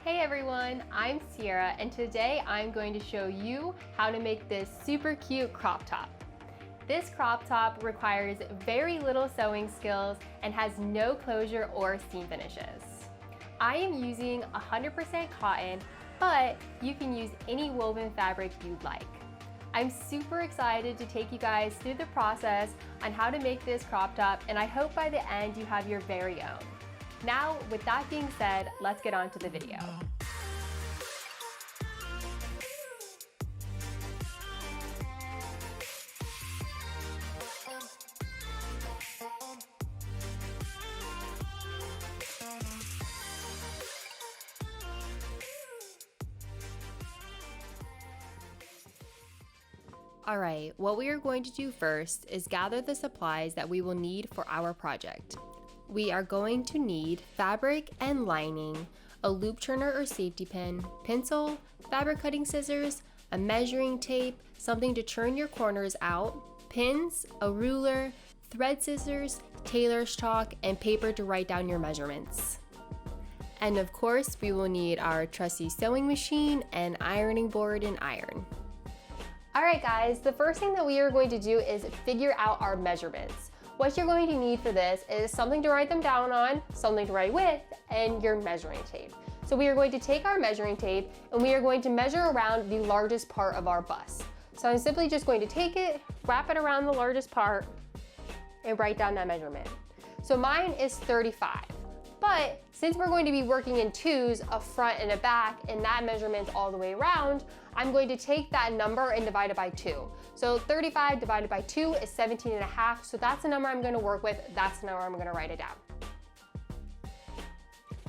Hey everyone, I'm Sierra and today I'm going to show you how to make this super cute crop top. This crop top requires very little sewing skills and has no closure or seam finishes. I am using 100% cotton, but you can use any woven fabric you'd like. I'm super excited to take you guys through the process on how to make this crop top, and I hope by the end you have your very own. Now, with that being said, let's get on to the video. Alright, what we are going to do first is gather the supplies that we will need for our project. We are going to need fabric and lining, a loop turner or safety pin, pencil, fabric cutting scissors, a measuring tape, something to turn your corners out, pins, a ruler, thread scissors, tailor's chalk, and paper to write down your measurements. And of course, we will need our trusty sewing machine and ironing board and iron. Alright guys, the first thing that we are going to do is figure out our measurements. What you're going to need for this is something to write them down on, something to write with, and your measuring tape. So we are going to take our measuring tape and we are going to measure around the largest part of our bust. So I'm simply just going to take it, wrap it around the largest part, and write down that measurement. So mine is 35. But since we're going to be working in twos, a front and a back, and that measurement's all the way around, I'm going to take that number and divide it by 2. So 35 divided by 2 is 17 and a half. So that's the number I'm going to work with. That's the number I'm going to write it down.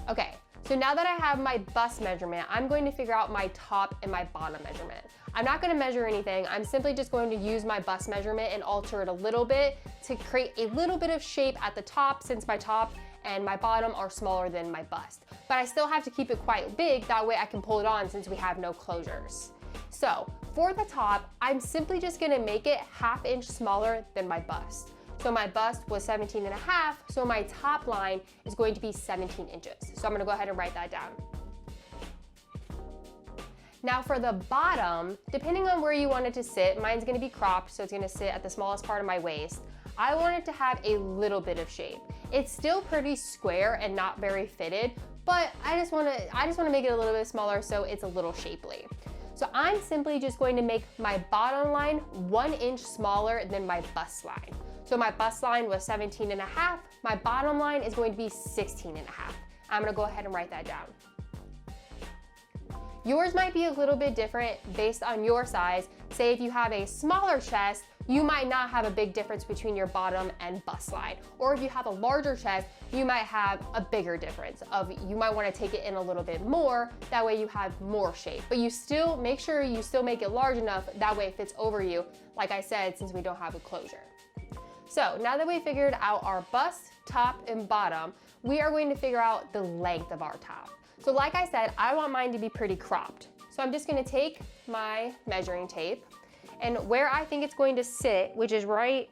Okay, so now that I have my bust measurement, I'm going to figure out my top and my bottom measurement. I'm not going to measure anything. I'm simply just going to use my bust measurement and alter it a little bit to create a little bit of shape at the top, since my top and my bottom are smaller than my bust. But I still have to keep it quite big, that way I can pull it on since we have no closures. So for the top, I'm simply just gonna make it 1/2 inch smaller than my bust. So my bust was 17 and a half, so my top line is going to be 17 inches. So I'm gonna go ahead and write that down. Now for the bottom, depending on where you want it to sit, mine's gonna be cropped, so it's gonna sit at the smallest part of my waist. I want it to have a little bit of shape. It's still pretty square and not very fitted, but I just wanna make it a little bit smaller so it's a little shapely. So I'm simply just going to make my bottom line 1 inch smaller than my bust line. So my bust line was 17 and a half, my bottom line is going to be 16 and a half. I'm gonna go ahead and write that down. Yours might be a little bit different based on your size. Say if you have a smaller chest, you might not have a big difference between your bottom and bust line. Or if you have a larger chest, you might have a bigger difference you might want to take it in a little bit more, that way you have more shape. But you still make sure you still make it large enough, that way it fits over you, like I said, since we don't have a closure. So now that we figured out our bust, top, and bottom, we are going to figure out the length of our top. So like I said, I want mine to be pretty cropped. So I'm just gonna take my measuring tape, and where I think it's going to sit, which is right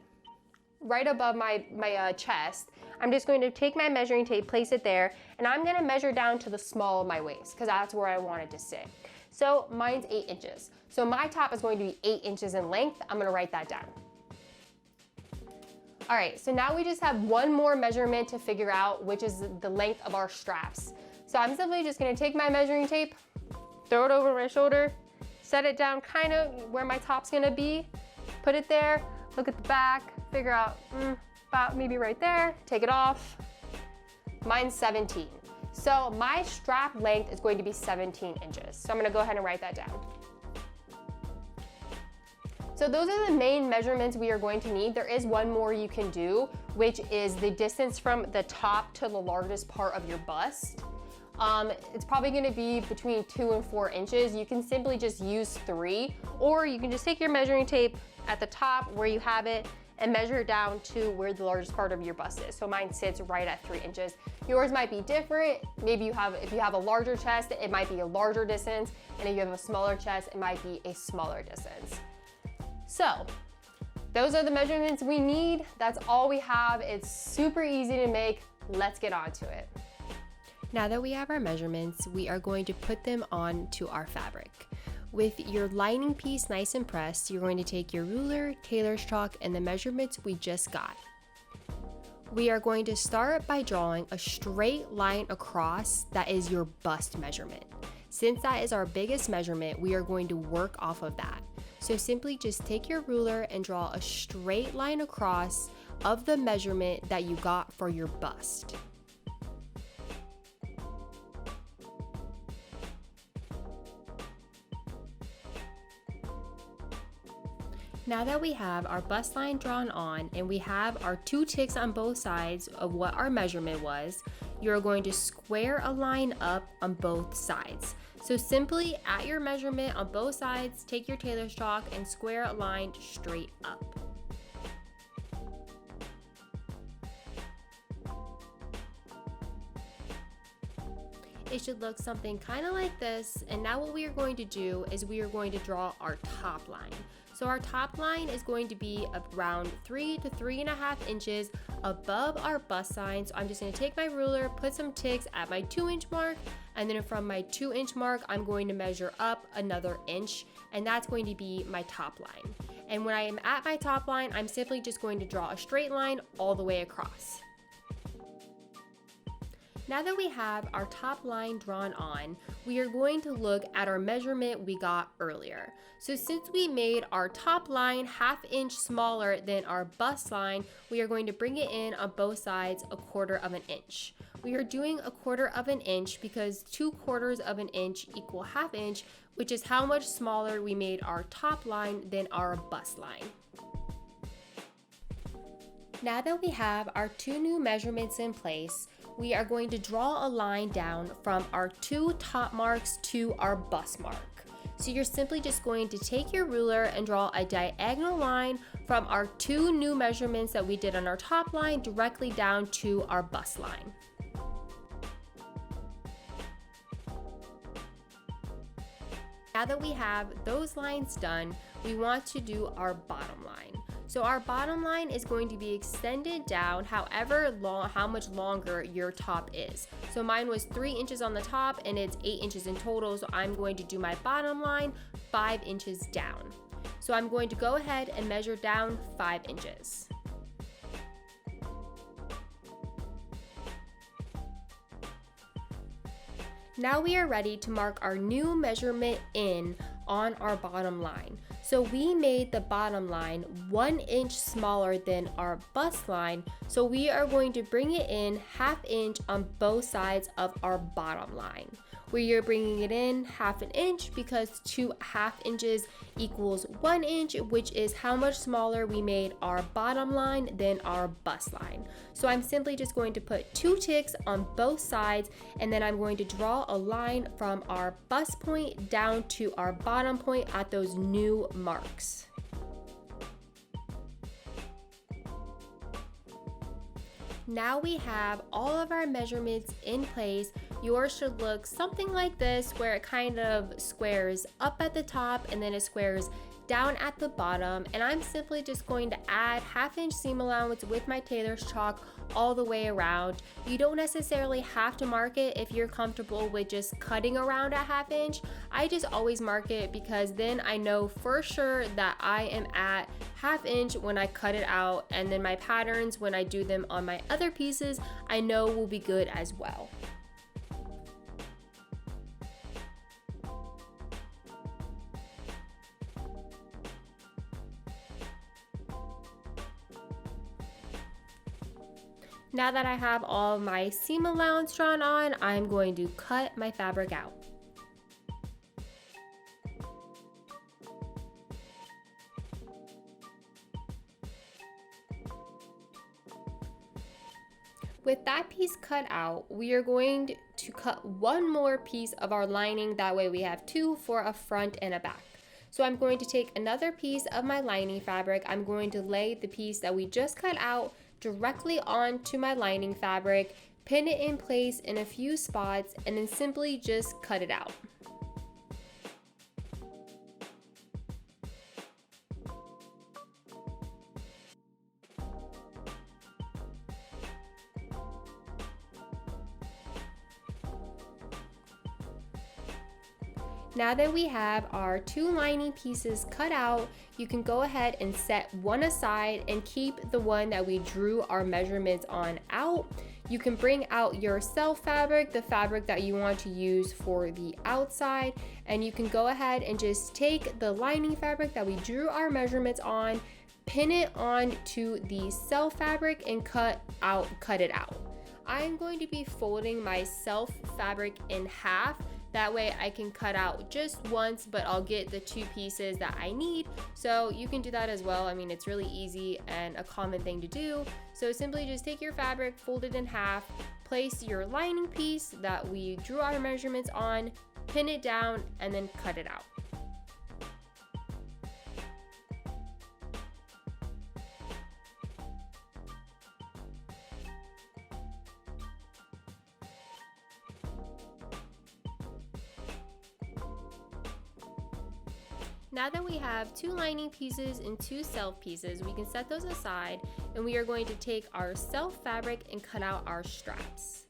above my chest, I'm just going to take my measuring tape, place it there, and I'm gonna measure down to the small of my waist, because that's where I want it to sit. So mine's 8 inches. So my top is going to be 8 inches in length. I'm gonna write that down. All right, so now we just have one more measurement to figure out, which is the length of our straps. So I'm simply just gonna take my measuring tape, throw it over my shoulder, set it down kind of where my top's gonna be, put it there, look at the back, figure out about maybe right there, take it off. Mine's 17. So my strap length is going to be 17 inches. So I'm gonna go ahead and write that down. So those are the main measurements we are going to need. There is one more you can do, which is the distance from the top to the largest part of your bust. It's probably going to be between 2 and 4 inches. You can simply just use 3, or you can just take your measuring tape at the top where you have it and measure it down to where the largest part of your bust is. So mine sits right at 3 inches. Yours might be different. Maybe if you have a larger chest, it might be a larger distance, and if you have a smaller chest, it might be a smaller distance. So those are the measurements we need. That's all we have. It's super easy to make. Let's get on to it. Now that we have our measurements, we are going to put them onto our fabric. With your lining piece nice and pressed, you're going to take your ruler, tailor's chalk, and the measurements we just got. We are going to start by drawing a straight line across that is your bust measurement. Since that is our biggest measurement, we are going to work off of that. So simply just take your ruler and draw a straight line across of the measurement that you got for your bust. Now that we have our bust line drawn on and we have our 2 ticks on both sides of what our measurement was, you're going to square a line up on both sides. So simply at your measurement on both sides, take your tailor's chalk and square a line straight up. It should look something kind of like this. And now what we are going to do is we are going to draw our top line. So our top line is going to be around 3 to 3.5 inches above our bust line. So I'm just going to take my ruler, put some ticks at my 2-inch mark, and then from my 2-inch mark, I'm going to measure up another inch, and that's going to be my top line. And when I am at my top line, I'm simply just going to draw a straight line all the way across. Now that we have our top line drawn on, we are going to look at our measurement we got earlier. So since we made our top line 1/2 inch smaller than our bust line, we are going to bring it in on both sides 1/4 inch. We are doing 1/4 inch because 2/4 of an inch equal 1/2 inch, which is how much smaller we made our top line than our bust line. Now that we have our 2 new measurements in place, we are going to draw a line down from our 2 top marks to our bust mark. So you're simply just going to take your ruler and draw a diagonal line from our 2 new measurements that we did on our top line directly down to our bust line. Now that we have those lines done, we want to do our bottom line. So our bottom line is going to be extended down how much longer your top is. So mine was 3 inches on the top and it's 8 inches in total. So I'm going to do my bottom line 5 inches down. So I'm going to go ahead and measure down 5 inches. Now we are ready to mark our new measurement in on our bottom line. So we made the bottom line 1 inch smaller than our bust line. So we are going to bring it in 1/2 inch on both sides of our bottom line. We are bringing it in 1/2 inch because 2 1/2 inches equals 1 inch, which is how much smaller we made our bottom line than our bust line. So I'm simply just going to put 2 ticks on both sides, and then I'm going to draw a line from our bust point down to our bottom point at those new marks. Now we have all of our measurements in place. Yours should look something like this, where it kind of squares up at the top and then it squares down at the bottom. And I'm simply just going to add 1/2 inch seam allowance with my tailor's chalk all the way around. You don't necessarily have to mark it if you're comfortable with just cutting around at 1/2 inch. I just always mark it because then I know for sure that I am at 1/2 inch when I cut it out, and then my patterns when I do them on my other pieces I know will be good as well. Now that I have all my seam allowance drawn on, I'm going to cut my fabric out. With that piece cut out, we are going to cut one more piece of our lining. That way we have 2 for a front and a back. So I'm going to take another piece of my lining fabric. I'm going to lay the piece that we just cut out directly onto my lining fabric, pin it in place in a few spots, and then simply just cut it out. Now that we have our 2 lining pieces cut out, you can go ahead and set one aside and keep the one that we drew our measurements on out. You can bring out your self fabric, the fabric that you want to use for the outside, and you can go ahead and just take the lining fabric that we drew our measurements on, pin it on to the self fabric and cut it out. I'm going to be folding my self fabric in half. That way I can cut out just once, but I'll get the 2 pieces that I need. So you can do that as well. I mean, it's really easy and a common thing to do. So simply just take your fabric, fold it in half, place your lining piece that we drew our measurements on, pin it down, and then cut it out. Now that we have 2 lining pieces and 2 self pieces, we can set those aside, and we are going to take our self fabric and cut out our straps.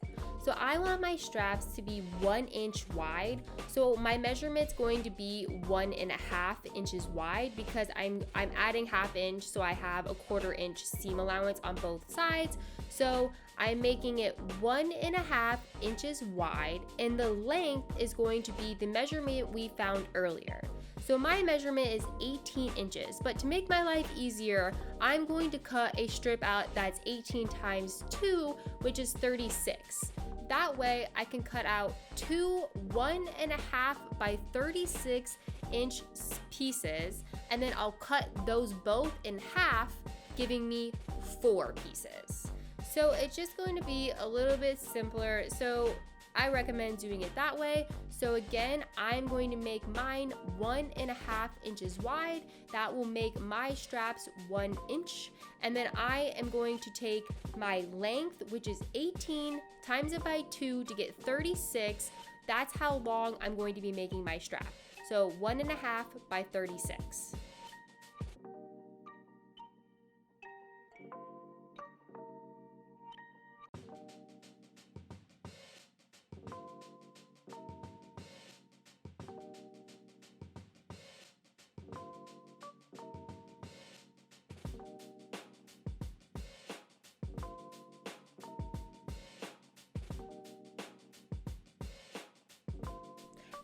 So I want my straps to be 1 inch wide. So my measurement's going to be 1.5 inches wide because I'm adding 1/2 inch, so I have a 1/4 inch seam allowance on both sides. So I'm making it 1.5 inches wide, and the length is going to be the measurement we found earlier. So my measurement is 18 inches, but to make my life easier, I'm going to cut a strip out that's 18 times 2, which is 36. That way I can cut out 2 1.5 by 36 inch pieces, and then I'll cut those both in half, giving me 4 pieces. So it's just going to be a little bit simpler. So I recommend doing it that way. So again, I'm going to make mine 1.5 inches wide. That will make my straps 1 inch. And then I am going to take my length, which is 18, times it by 2 to get 36. That's how long I'm going to be making my strap. So 1.5 by 36.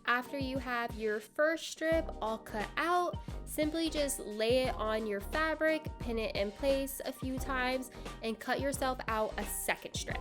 After you have your first strip all cut out, simply just lay it on your fabric, pin it in place a few times, and cut yourself out a second strip.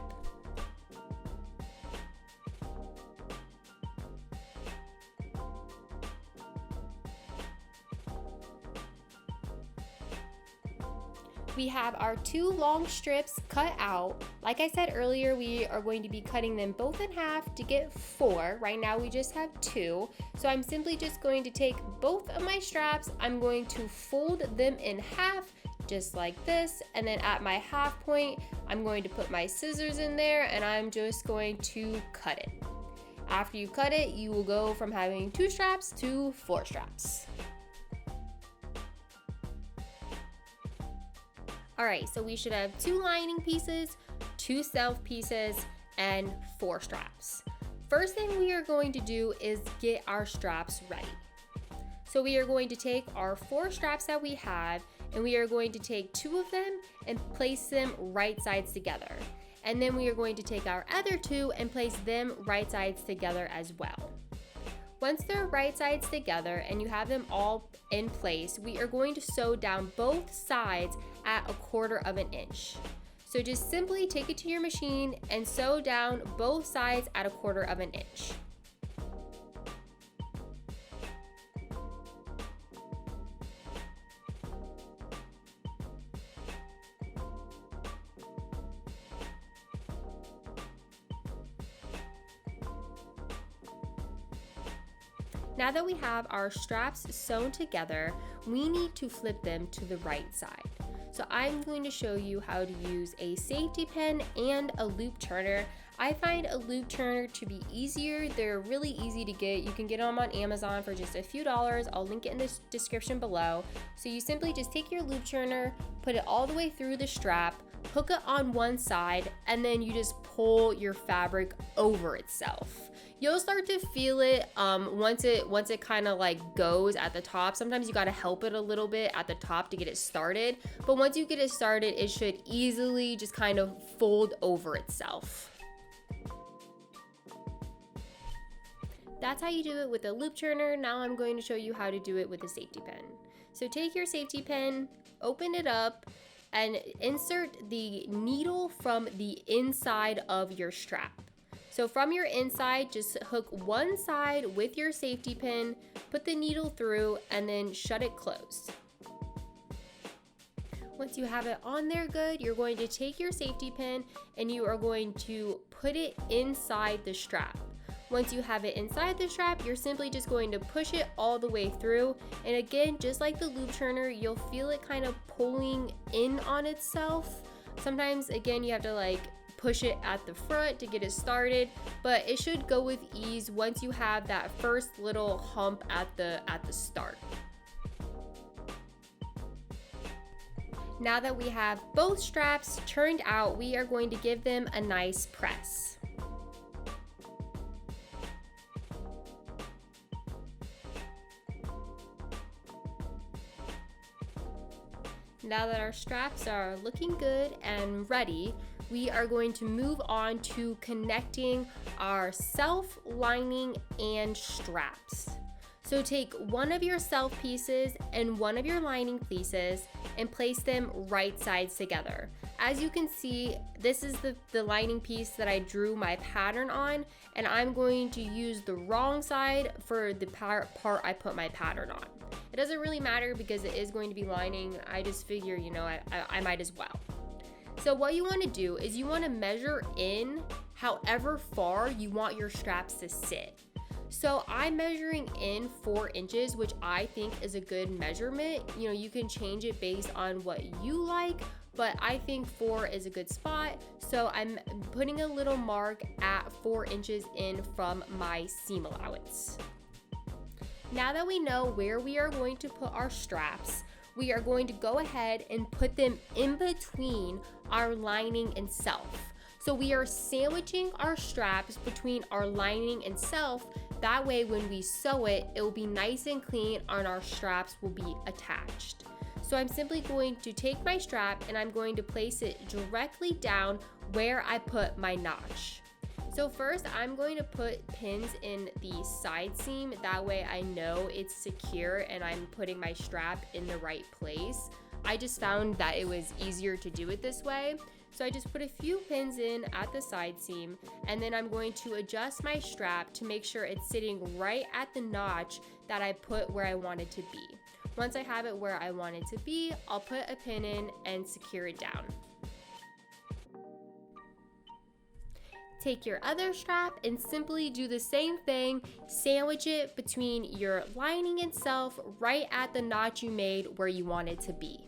We have our 2 long strips cut out. Like I said earlier, we are going to be cutting them both in half to get 4. Right now we just have 2. So I'm simply just going to take both of my straps, I'm going to fold them in half just like this, and then at my half point, I'm going to put my scissors in there and I'm just going to cut it. After you cut it, you will go from having 2 straps to 4 straps. Alright, so we should have 2 lining pieces, 2 self pieces, and 4 straps. First thing we are going to do is get our straps ready. So we are going to take our 4 straps that we have, and we are going to take 2 of them and place them right sides together. And then we are going to take our other 2 and place them right sides together as well. Once they're right sides together and you have them all in place, we are going to sew down both sides at 1/4 inch. So just simply take it to your machine and sew down both sides at 1/4 inch. Now that we have our straps sewn together, we need to flip them to the right side. So I'm going to show you how to use a safety pin and a loop turner. I find a loop turner to be easier. They're really easy to get. You can get them on Amazon for just a few dollars. I'll link it in the description below. So you simply just take your loop turner, put it all the way through the strap, hook it on one side, and then you just pull your fabric over itself. You'll start to feel it once it kind of like goes at the top. Sometimes you got to help it a little bit at the top to get it started, but once you get it started, it should easily just kind of fold over itself. That's how you do it with a loop turner. Now I'm going to show you how to do it with a safety pin. So take your safety pin, open it up, and insert the needle from the inside of your strap. So from your inside, just hook one side with your safety pin, put the needle through, and then shut it closed. Once you have it on there good, you're going to take your safety pin and you are going to put it inside the strap. Once you have it inside the strap, you're simply just going to push it all the way through. And again, just like the loop turner, you'll feel it kind of pulling in on itself. Sometimes, again, you have to like push it at the front to get it started, but it should go with ease once you have that first little hump at the start. Now that we have both straps turned out, we are going to give them a nice press. Now that our straps are looking good and ready, we are going to move on to connecting our self lining and straps. So take one of your self pieces and one of your lining pieces and place them right sides together. As you can see, this is the lining piece that I drew my pattern on, and I'm going to use the wrong side for the part I put my pattern on. It doesn't really matter because it is going to be lining. I just figure, you know, I might as well. So what you want to do is you want to measure in however far you want your straps to sit. So I'm measuring in 4 inches, which I think is a good measurement. You know, you can change it based on what you like, but I think 4 is a good spot. So I'm putting a little mark at 4 inches in from my seam allowance. Now that we know where we are going to put our straps, we are going to go ahead and put them in between our lining and self. So we are sandwiching our straps between our lining and self. That way when we sew it, it will be nice and clean and our straps will be attached. So I'm simply going to take my strap and I'm going to place it directly down where I put my notch. So first I'm going to put pins in the side seam. That way I know it's secure and I'm putting my strap in the right place. I just found that it was easier to do it this way. So I just put a few pins in at the side seam, and then I'm going to adjust my strap to make sure it's sitting right at the notch that I put where I want it to be. Once I have it where I want it to be, I'll put a pin in and secure it down. Take your other strap and simply do the same thing, sandwich it between your lining itself right at the notch you made where you want it to be.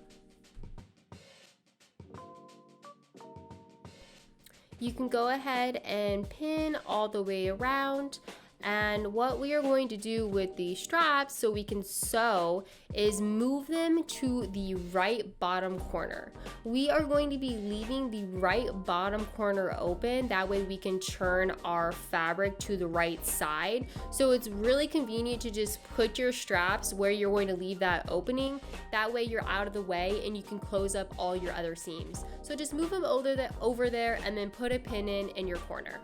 You can go ahead and pin all the way around. And what we are going to do with the straps so we can sew is move them to the right bottom corner. We are going to be leaving the right bottom corner open. That way we can turn our fabric to the right side. So it's really convenient to just put your straps where you're going to leave that opening. That way you're out of the way and you can close up all your other seams. So just move them over there and then put a pin in your corner.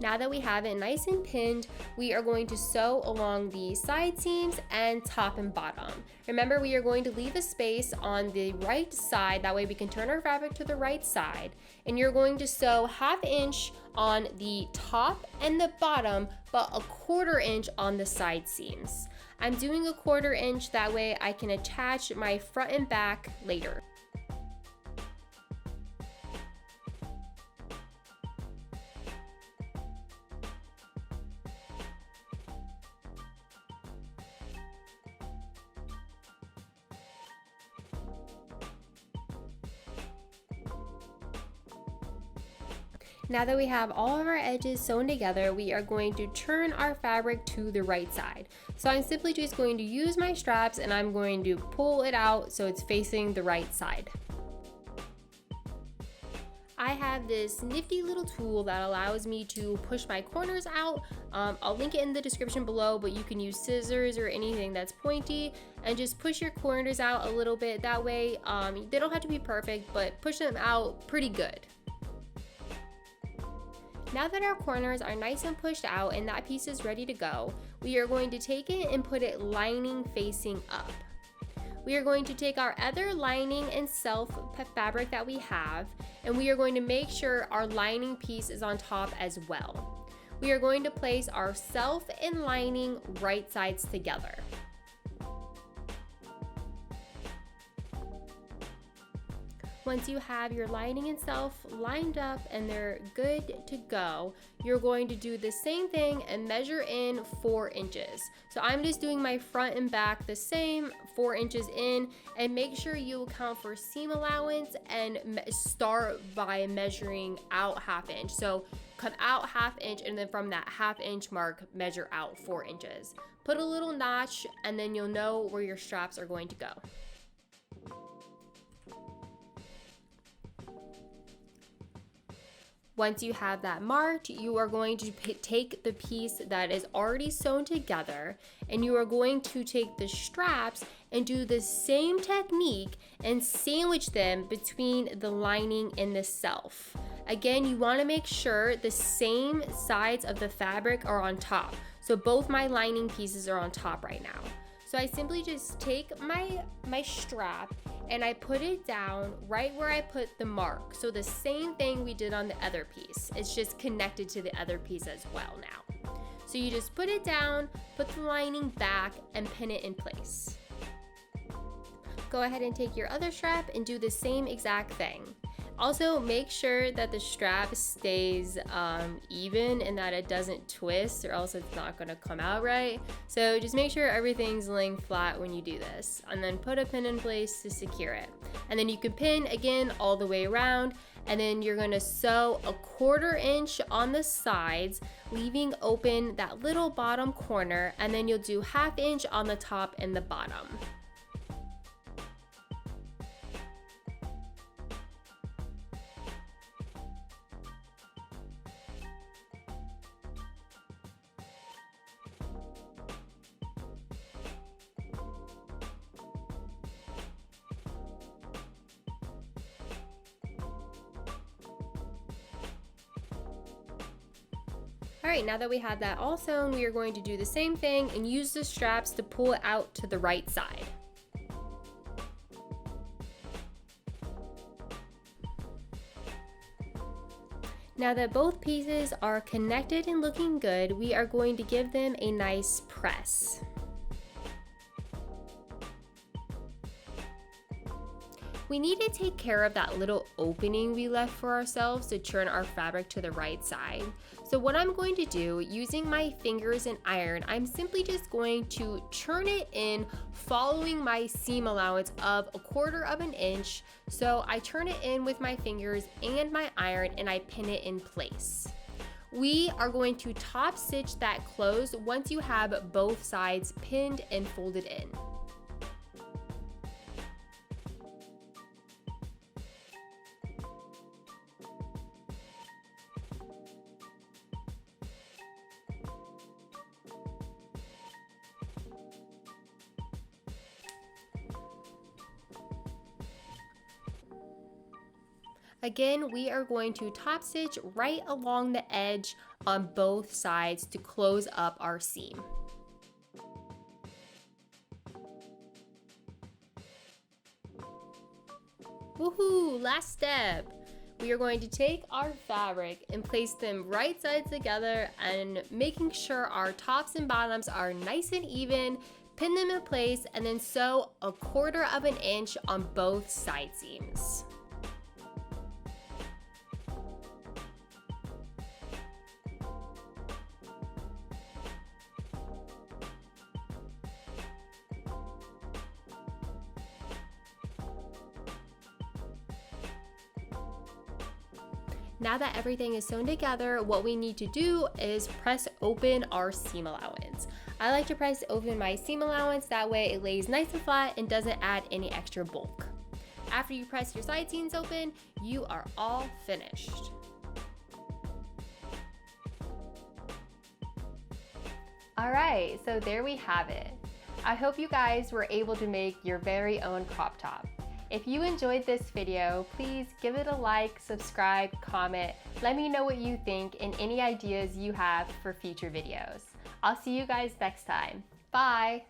Now that we have it nice and pinned, we are going to sew along the side seams and top and bottom. Remember, we are going to leave a space on the right side, that way we can turn our fabric to the right side. And you're going to sew 1/2 inch on the top and the bottom, but 1/4 inch on the side seams. I'm doing 1/4 inch, that way I can attach my front and back later. Now that we have all of our edges sewn together, we are going to turn our fabric to the right side. So I'm simply just going to use my straps and I'm going to pull it out so it's facing the right side. I have this nifty little tool that allows me to push my corners out. I'll link it in the description below, but you can use scissors or anything that's pointy and just push your corners out a little bit. That way, they don't have to be perfect, but push them out pretty good. Now that our corners are nice and pushed out and that piece is ready to go, we are going to take it and put it lining facing up. We are going to take our other lining and self fabric that we have, and we are going to make sure our lining piece is on top as well. We are going to place our self and lining right sides together. Once you have your lining and self lined up and they're good to go, you're going to do the same thing and measure in 4 inches. So I'm just doing my front and back the same, 4 inches in, and make sure you account for seam allowance and start by measuring out 1/2 inch. So come out 1/2 inch and then from that 1/2 inch mark, measure out 4 inches. Put a little notch and then you'll know where your straps are going to go. Once you have that marked, you are going to take the piece that is already sewn together and you are going to take the straps and do the same technique and sandwich them between the lining and the self. Again, you want to make sure the same sides of the fabric are on top. So both my lining pieces are on top right now. So I simply just take my strap and I put it down right where I put the mark. So the same thing we did on the other piece. It's just connected to the other piece as well now. So you just put it down, put the lining back, and pin it in place. Go ahead and take your other strap and do the same exact thing. Also, make sure that the strap stays even and that it doesn't twist or else it's not gonna come out right. So just make sure everything's laying flat when you do this, and then put a pin in place to secure it. And then you can pin again all the way around, and then you're gonna sew a 1/4 inch on the sides, leaving open that little bottom corner, and then you'll do 1/2 inch on the top and the bottom. All right, now that we have that all sewn, we are going to do the same thing and use the straps to pull it out to the right side. Now that both pieces are connected and looking good, we are going to give them a nice press. We need to take care of that little opening we left for ourselves to turn our fabric to the right side. So what I'm going to do, using my fingers and iron, I'm simply just going to turn it in following my seam allowance of 1/4 inch. So I turn it in with my fingers and my iron and I pin it in place. We are going to top stitch that closed once you have both sides pinned and folded in. Again, we are going to top stitch right along the edge on both sides to close up our seam. Woohoo! Last step! We are going to take our fabric and place them right sides together and making sure our tops and bottoms are nice and even, pin them in place, and then sew 1/4 inch on both side seams. Now that everything is sewn together, what we need to do is press open our seam allowance. I like to press open my seam allowance, that way it lays nice and flat and doesn't add any extra bulk. After you press your side seams open, you are all finished. All right, so there we have it. I hope you guys were able to make your very own crop top. If you enjoyed this video, please give it a like, subscribe, comment, let me know what you think and any ideas you have for future videos. I'll see you guys next time. Bye!